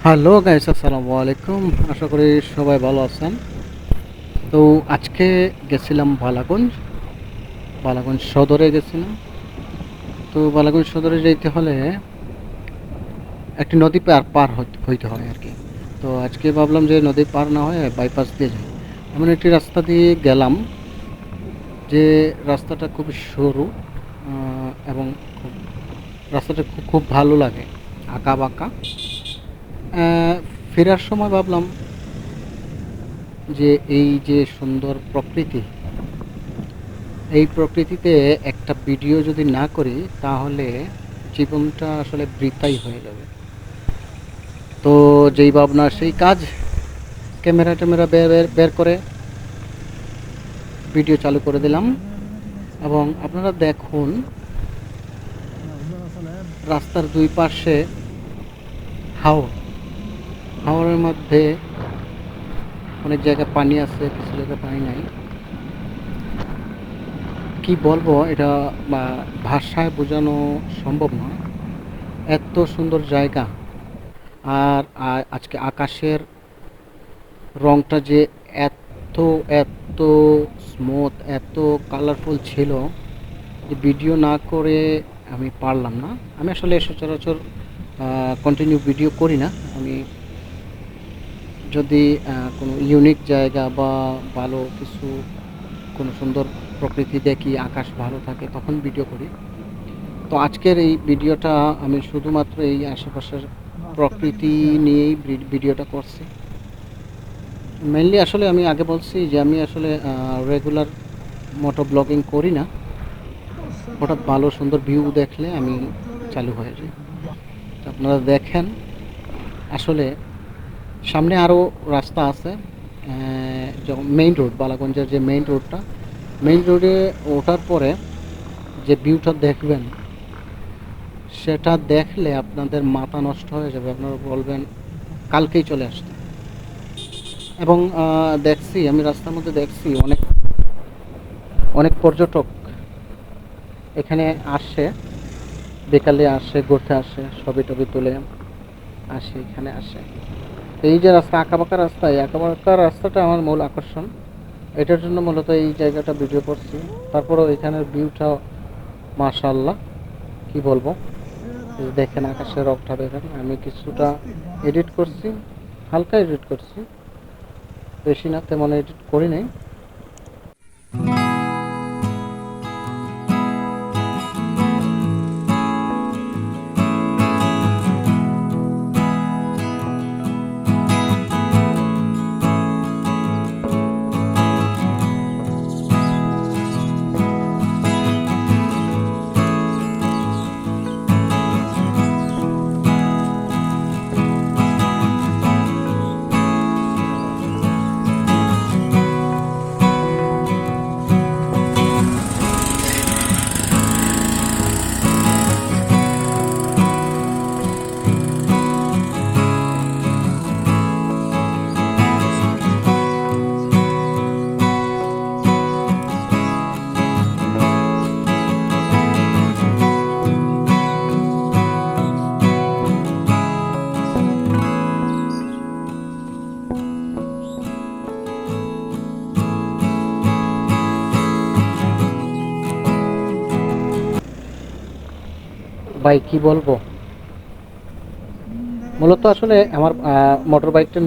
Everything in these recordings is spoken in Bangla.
হ্যালো গাইস, আসসালামু আলাইকুম। আশা করি সবাই ভালো আছেন। তো আজকে গেছিলাম বালাগঞ্জ। বালাগঞ্জ সদরে গেছিলাম। তো বালাগঞ্জ সদরে যেতে হলে একটি নদী পার হইতে হয় আর কি। তো আজকে ভাবলাম যে নদী পার না হয়ে বাইপাস দিয়ে যাই। এমন একটি রাস্তা দিয়ে গেলাম যে রাস্তাটা খুবই সরু, এবং খুব রাস্তাটা খুব খুব ভালো লাগে, আঁকা বাঁকা। ফেরার সময় ভাবলাম যে এই যে সুন্দর প্রকৃতি, এই প্রকৃতিতে একটা ভিডিও যদি না করি তাহলে জীবনটা আসলে বৃথাই হয়ে যাবে। তো যেই ভাবনা সেই কাজ, ক্যামেরা ট্যামেরা বের বের বের করে ভিডিও চালু করে দিলাম। এবং আপনারা দেখুন, রাস্তার দুই পাশে হাওর, হাওরের মধ্যে অনেক জায়গায় পানি আছে, কিছু জায়গায় পানি নাই। কি বলবো এটা, বা ভাষায় বোঝানো সম্ভব না, এত সুন্দর জায়গা। আর আজকে আকাশের রংটা যে এত এত স্মুথ, এত কালারফুল ছিল যে ভিডিও না করে আমি পারলাম না। আমি আসলে সচরাচর কন্টিনিউ ভিডিও করি না। আমি যদি কোনো ইউনিক জায়গা বা ভালো কিছু, কোনো সুন্দর প্রকৃতি দেখি, আকাশ ভালো থাকে, তখন ভিডিও করি। তো আজকের এই ভিডিওটা আমি শুধুমাত্র এই আশেপাশের প্রকৃতি নিয়েই ভিডিওটা করছি। মেনলি আসলে আমি আগে বলছি যে আমি আসলে রেগুলার মোটো ব্লগিং করি না। হঠাৎ ভালো সুন্দর ভিউ দেখলে আমি চালু হয়ে যাই। তো আপনারা দেখেন, আসলে সামনে আরও রাস্তা আছে। যখন মেইন রোড, বালাগঞ্জের যে মেইন রোডটা, মেইন রোডে ওঠার পরে যে ভিউটা দেখবেন, সেটা দেখলে আপনাদের মাথা নষ্ট হয়ে যাবে। আপনারা বলবেন কালকেই চলে আসতে। এবং দেখছি, আমি রাস্তার মধ্যে দেখছি অনেক অনেক পর্যটক এখানে আসে, বিকালে আসে, ঘুরতে আসে, ছবি টবি তুলে আসে, এখানে আসে। তো এই যে রাস্তা, আঁকাবাঁকা রাস্তা, এই আঁকাবাঁকা রাস্তাটা আমার মূল আকর্ষণ। এটার জন্য মূলত এই জায়গাটা ভিডিও করছি। তারপরেও এখানের ভিউটা মাশাআল্লাহ, কি বলবো। এই যে দেখেন, আকাশের রংটা দেখেন। আমি কিছুটা এডিট করছি, হালকা এডিট করছি, বেশি না, তেমন এডিট করি নাই। ভাই কি বলবো, মূলত আসলে আমার মোটর বাইকটা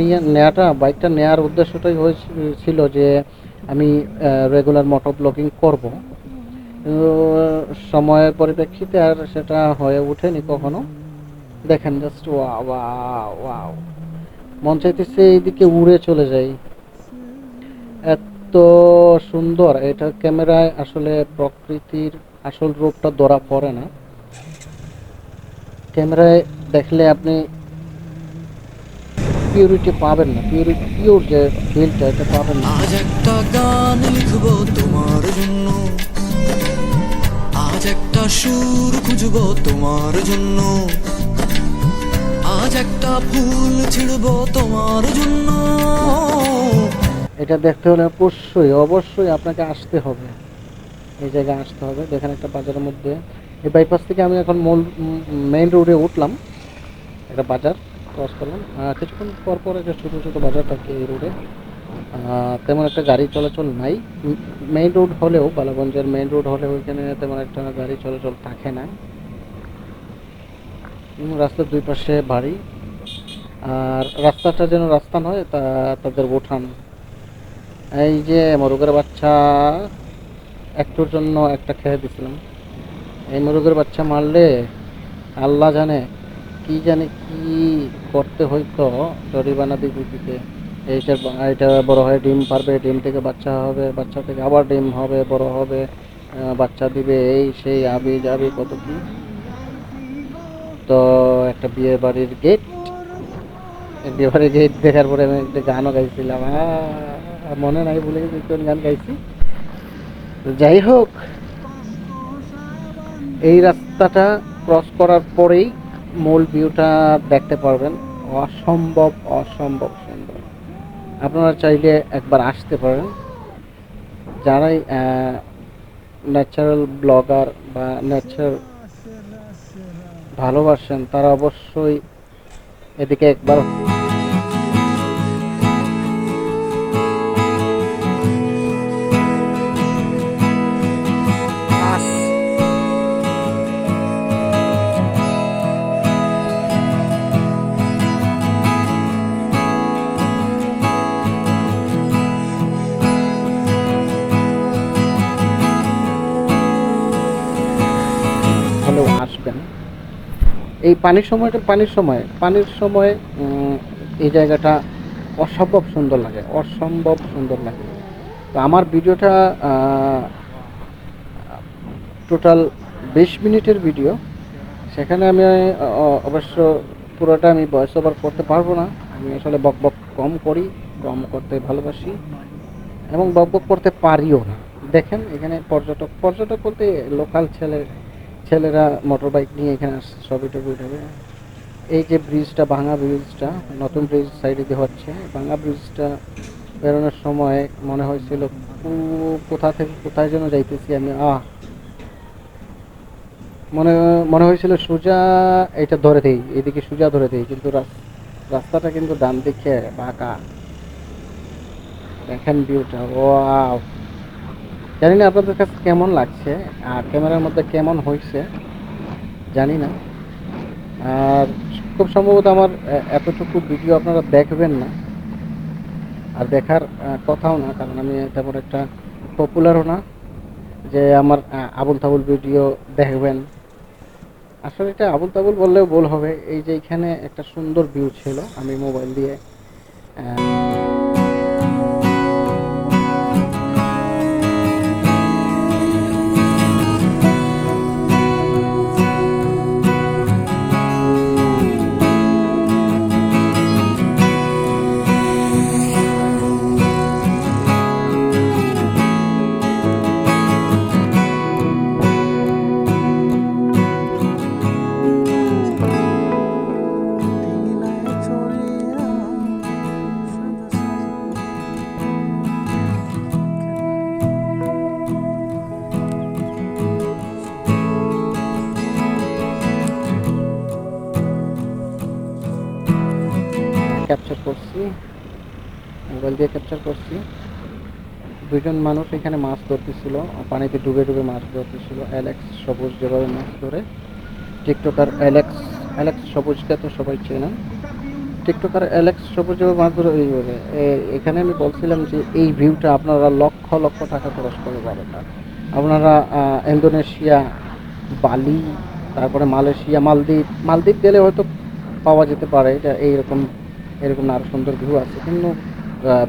বাইকটা নেওয়ার উদ্দেশ্যটাই হয়েছিল যে আমি রেগুলার মোটর ব্লগিং করব। কিন্তু সময়ের পরিপ্রেক্ষিতে আর সেটা হয়ে ওঠেনি কখনো। দেখেন জাস্ট ওয়াও ওয়াও ওয়াও, মন চাইতেছে এইদিকে উড়ে চলে যাই, এত সুন্দর। এটা ক্যামেরায় আসলে প্রকৃতির আসল রূপটা ধরা পড়ে না। ক্যামেরায় দেখলে আপনি পিউরিটি পাবেন না, পিওর যে ফিলটা, এটা পাবেন না। আজ একটা গান লিখবো তোমার জন্য, আজ একটা সুর খুঁজবো তোমার জন্য, আজ একটা ফুল ছিড়বো তোমার জন্য। এটা দেখতে হলে অবশ্যই অবশ্যই আপনাকে আসতে হবে, এই জায়গায় আসতে হবে। দেখেন একটা বাজারের মধ্যে, এই বাইপাস থেকে আমি এখন মূল মেইন রোডে উঠলাম, একটা বাজার। ক্রস করলাম। কিছুক্ষণ পর পর যে ছোটো ছোটো বাজার থাকে এই রোডে, তেমন একটা গাড়ি চলাচল নাই। মেইন রোড হলেও, বালাগঞ্জের মেইন রোড হলেও এখানে তেমন একটা গাড়ি চলাচল থাকে না। রাস্তার দুই পাশে বাড়ি, আর রাস্তাটা যেন রাস্তা নয়, তাদের উঠান। এই যে মোরগের বাচ্চা একটুর জন্য একটা খেয়ে দিছিলাম। এই মোরগের বাচ্চা মারলে আল্লাহ জানে কি করতে হইতো, জরিমানা দিতে। এইটার এটা বড় হয়ে ডিম পারবে, ডিম থেকে বাচ্চা হবে, বাচ্চা থেকে আবার ডিম হবে, বড় হবে, বাচ্চা দিবে, এই সেই আবি যাবি কত কি। তো একটা বিয়ে বাড়ির গেট, বিয়ে বাড়ির গেট দেখার পরে আমি একটা গানও গাইছিলাম। মনে নাই, ভুলে গেছি কোন গান গাইছি। তো যাই হোক, এই রাস্তাটা ক্রস করার পরেই মূল ভিউটা দেখতে পারবেন। অসম্ভব অসম্ভব সুন্দর। আপনারা চাইলে একবার আসতে পারেন। যারাই ন্যাচারাল ব্লগার বা নেচার ভালোবাসেন তারা অবশ্যই এদিকে একবার। হলেও আসবেন। এই পানির সময় এই জায়গাটা অসম্ভব সুন্দর লাগে, অসম্ভব সুন্দর লাগে। তো আমার ভিডিওটা টোটাল 20 মিনিটের ভিডিও। সেখানে আমি অবশ্য পুরোটা আমি ভয়েস ওভার করতে পারবো না। আমি আসলে বক বক কম করি, কম করতে ভালোবাসি এবং বক বক করতে পারিও না। দেখেন এখানে পর্যটক বলতে লোকাল ছেলেরা মোটর বাইক নিয়ে এখানে আসছে, ছবি টবি উঠাবে। এই যে ব্রিজটা, ভাঙা ব্রিজটা, নতুন ব্রিজ সাইডে দিয়ে হচ্ছে, ভাঙা ব্রিজটা বেরোনোর সময় মনে হয়েছিল কোথা থেকে কোথায় যেন যাইতেছি আমি। মনে মনে হয়েছিল সোজা এটা ধরে দেই, এদিকে সোজা ধরে দেই, কিন্তু রাস্তাটা কিন্তু ডান দিকে বাঁকা। দেখেন ভিউটা, ওয়াও! জানি না আপনাদের কাছে কেমন লাগছে, আর ক্যামেরার মধ্যে কেমন হয়েছে জানি না। আর খুব সম্ভবত আমার এতটুকু ভিডিও আপনারা দেখবেন না, আর দেখার কথাও না, কারণ আমি তেমন একটা পপুলারও না যে আমার আবুল তাবুল ভিডিও দেখবেন। আসলে এটা আবুল তাবুল বললেও ভুল হবে। এই যে এখানে একটা সুন্দর ভিউ ছিল, আমি মোবাইল দিয়ে ক্যাপচার করছি, মোবাইল দিয়ে ক্যাপচার করছি। দুইজন মানুষ এখানে মাছ ধরতেছিল, পানিতে ডুবে ডুবে মাছ ধরতেছিল। অ্যালেক্স সবুজ যেভাবে মাছ ধরে, টিকটকার অ্যালেক্স সবুজকে তো সবাই চেনেন। টিকটকার অ্যালেক্স সবুজ যেভাবে মাছ ধরে এইভাবে। এখানে আমি বলছিলাম যে এই ভিউটা আপনারা লক্ষ লক্ষ টাকা খরচ করে পাবেন না। আপনারা ইন্দোনেশিয়া, বালি, তারপরে মালয়েশিয়া, মালদ্বীপ গেলে হয়তো পাওয়া যেতে পারে এটা এরকম আরও সুন্দর ভিউ আছে, কিন্তু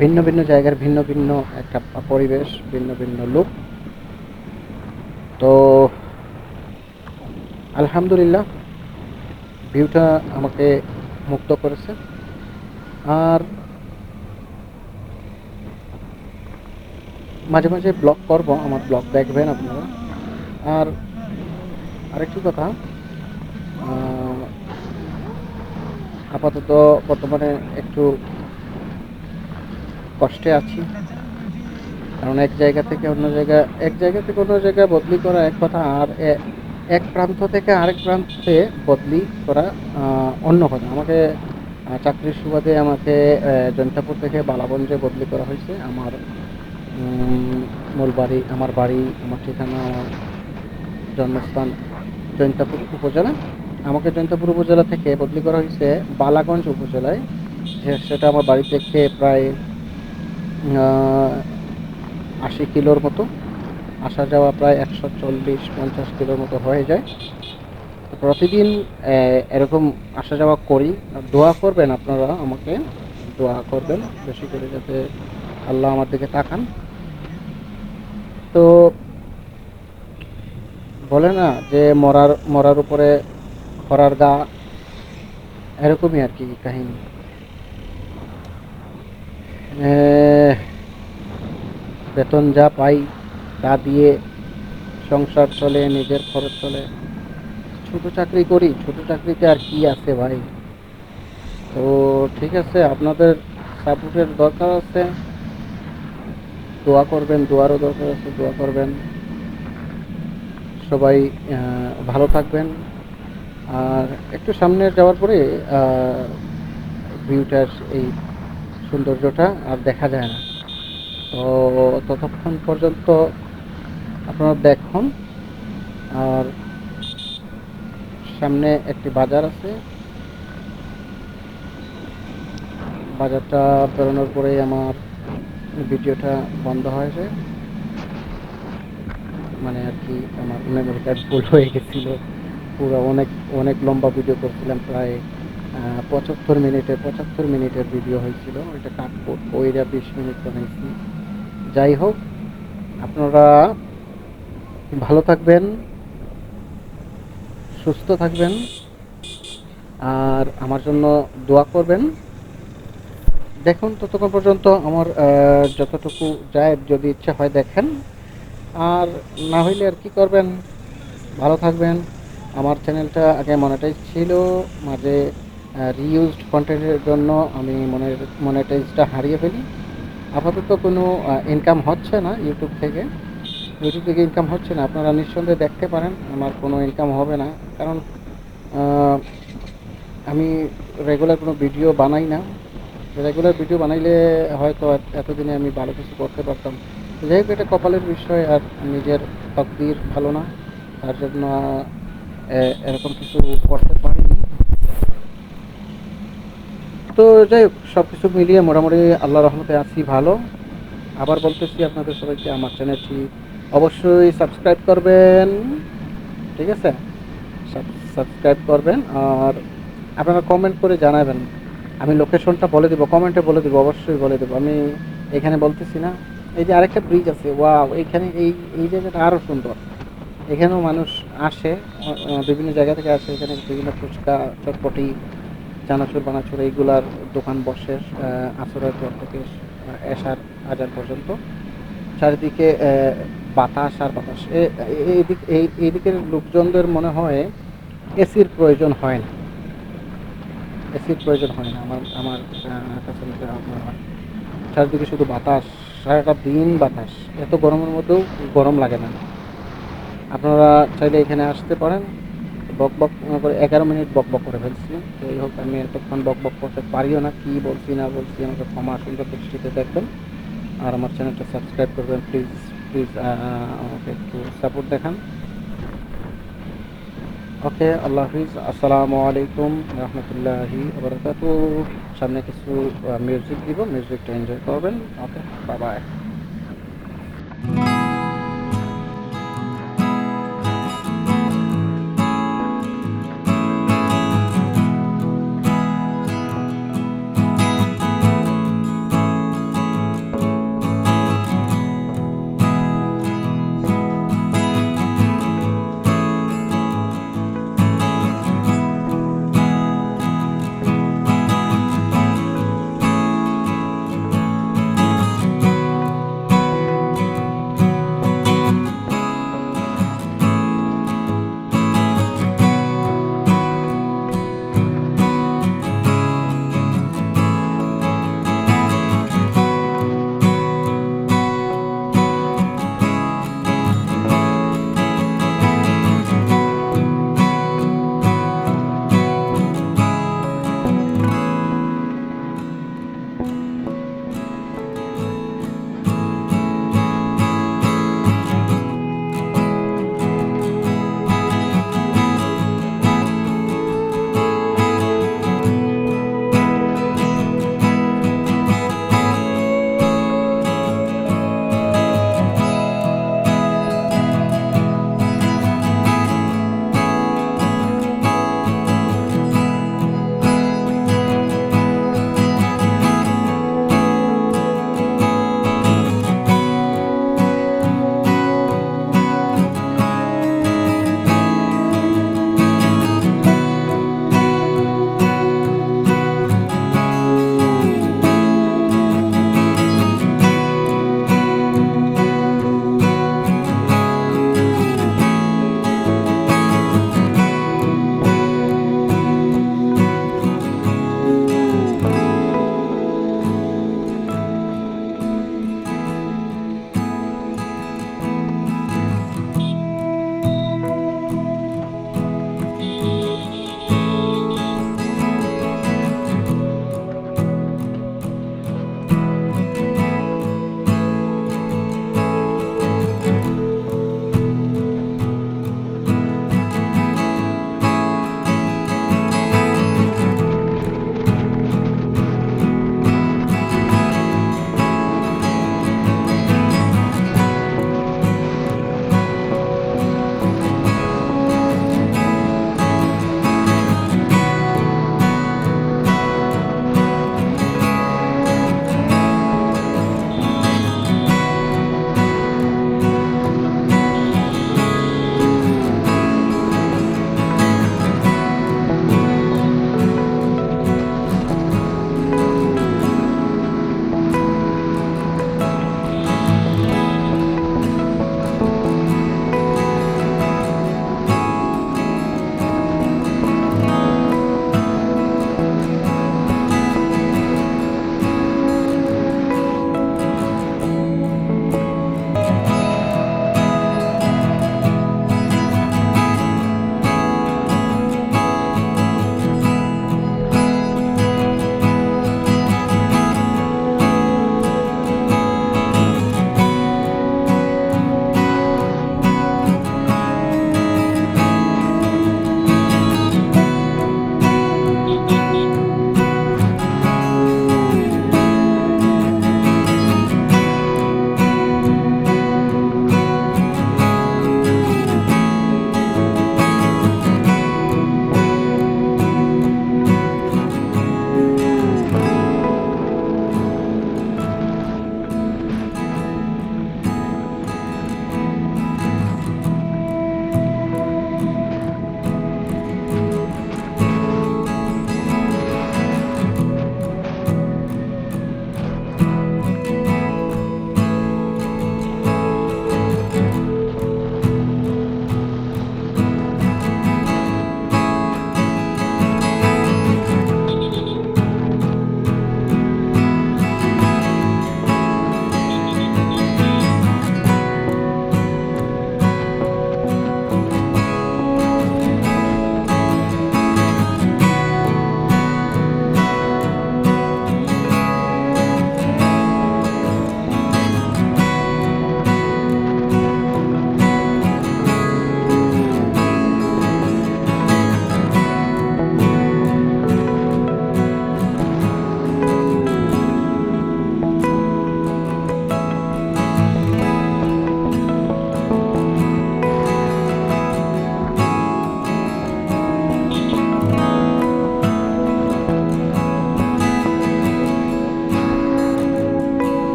ভিন্ন ভিন্ন জায়গার ভিন্ন ভিন্ন একটা পরিবেশ, ভিন্ন ভিন্ন লোক। তো আলহামদুলিল্লাহ ভিউটা আমাকে মুক্ত করেছে। আর মাঝে মাঝে ব্লগ করব, আমার ব্লগ দেখবেন আপনারা। আর আরেকটি কথা, আপাতত বর্তমানে একটু কষ্টে আছি, কারণ এক জায়গা থেকে অন্য জায়গায় বদলি করা এক কথা, আর এক প্রান্ত থেকে আরেক প্রান্তে বদলি করা অন্য কথা। আমাকে চাকরির সুবাদে আমাকে জৈন্তাপুর থেকে বালাগঞ্জে বদলি করা হয়েছে। আমার মূল বাড়ি, আমার বাড়ি, আমার ঠিকানা, আমার জন্মস্থান জৈন্তাপুর উপজেলা। আমাকে জৈন্তাপুর উপজেলা থেকে বদলি করা হয়েছে বালাগঞ্জ উপজেলায়, সেটা আমার বাড়ি থেকে প্রায় 80 কিলোর মতো। আসা যাওয়া প্রায় 140-50 কিলোর মতো হয়ে যায়। প্রতিদিন এরকম আসা যাওয়া করি। আর দোয়া করবেন আপনারা, আমাকে দোয়া করবেন বেশি করে, যাতে আল্লাহ আমার দিকে তাকান। তো বলে না যে মরার মরার উপরে খরার গা, এরকমই আর কি কাহিনী। বেতন যা পাই তা দিয়ে সংসার চলে, নিজের খরচ চলে। ছোট চাকরি করি, ছোট চাকরিতে আর কি আছে ভাই। তো ঠিক আছে, আপনাদের সাপোর্টের দরকার আছে, দোয়া করবেন, দোয়ারও দরকার আছে, দোয়া করবেন। সবাই ভালো থাকবেন। আর একটু সামনে যাওয়ার পরে ভিউটার এই সৌন্দর্যটা আর দেখা যায় না। তো ততক্ষণ পর্যন্ত আপনারা দেখুন। আর সামনে একটি বাজার আছে, বাজারটা বেরোনোর পরেই আমার ভিডিওটা বন্ধ হয়ে যায়। মানে আর কি আমার মেমোরি কার্ড ফুল হয়ে গেছিল। পুরো অনেক অনেক লম্বা ভিডিও করছিলাম, প্রায় 75 মিনিটের ভিডিও হয়েছিল। ওইটা কাট করবো, ওইটা 20 মিনিট বানাইছি। যাই হোক, আপনারা ভালো থাকবেন, সুস্থ থাকবেন, আর আমার জন্য দোয়া করবেন। দেখুন ততক্ষণ পর্যন্ত আমার যতটুকু যায়, যদি ইচ্ছা হয় দেখেন, আর না হইলে আর কি করবেন। ভালো থাকবেন। আমার চ্যানেলটা আগে মনিটাইজ ছিল, মাঝে রিইউজড কন্টেন্টের জন্য আমি মনিটাইজটা হারিয়ে ফেলি। আপাতত কোনো ইনকাম হচ্ছে না ইউটিউব থেকে, ইনকাম হচ্ছে না। আপনারা নিঃসন্দেহে দেখতে পারেন আমার কোনো ইনকাম হবে না, কারণ আমি রেগুলার কোনো ভিডিও বানাই না। রেগুলার ভিডিও বানাইলে হয়তো এতদিনে আমি ভালো কিছু করতে পারতাম। যাই হোক, এটা কপালের বিষয়, আর নিজের তকদির ভালো না, তার জন্য এরকম কিছু করতে পারিনি। তো যাই হোক, সব কিছু মিলিয়ে মোটামুটি আল্লাহ রহমতে আছি ভালো। আবার বলতেছি আপনাদের সবাইকে, আমার চ্যানেলটি অবশ্যই সাবস্ক্রাইব করবেন, ঠিক আছে? সাবস্ক্রাইব করবেন। আর আপনারা কমেন্ট করে জানাবেন, আমি লোকেশনটা বলে দেবো, কমেন্টে বলে দেবো, অবশ্যই বলে দেবো। আমি এখানে বলতেছি না। এই যে আরেকটা ব্রিজ আছে, ওয়াও, এইখানে এই এই জায়গাটা আরও সুন্দর। এখানেও মানুষ আসে, বিভিন্ন জায়গা থেকে আসে। এখানে বিভিন্ন ফুচকা, চটপটি, চানাচুর বানাচুর এইগুলার দোকান বসে আসরের পর থেকে এশার আজান পর্যন্ত। চারিদিকে বাতাস আর বাতাস। এইদিকের লোকজনদের মনে হয় এসির প্রয়োজন হয় না, এসির প্রয়োজন হয় না। আমার আমার কাছে মনে হয় চারিদিকে শুধু বাতাস, সারাটা দিন বাতাস। এত গরমের মধ্যেও গরম লাগে না। আপনারা চাইলে এখানে আসতে পারেন। বক বক করে 11 মিনিট বক বক করে ফেলছি। যাই হোক, আমি এতক্ষণ বক বক করতে পারিও না, কি বলছি না বলছি আমাকে ক্ষমা সুন্দর দৃষ্টিতে দেখবেন। আর আমার চ্যানেলটা সাবস্ক্রাইব করবেন প্লিজ, প্লিজ আমাকে একটু সাপোর্ট দেখান। ওকে, আল্লাহ হাফিজ, আসসালামু আলাইকুম রহমতুল্লাহি বারাকাতুহু। সামনে কিছু মিউজিক দিব, মিউজিকটা এনজয় করবেন। ওকে, বাই বাই।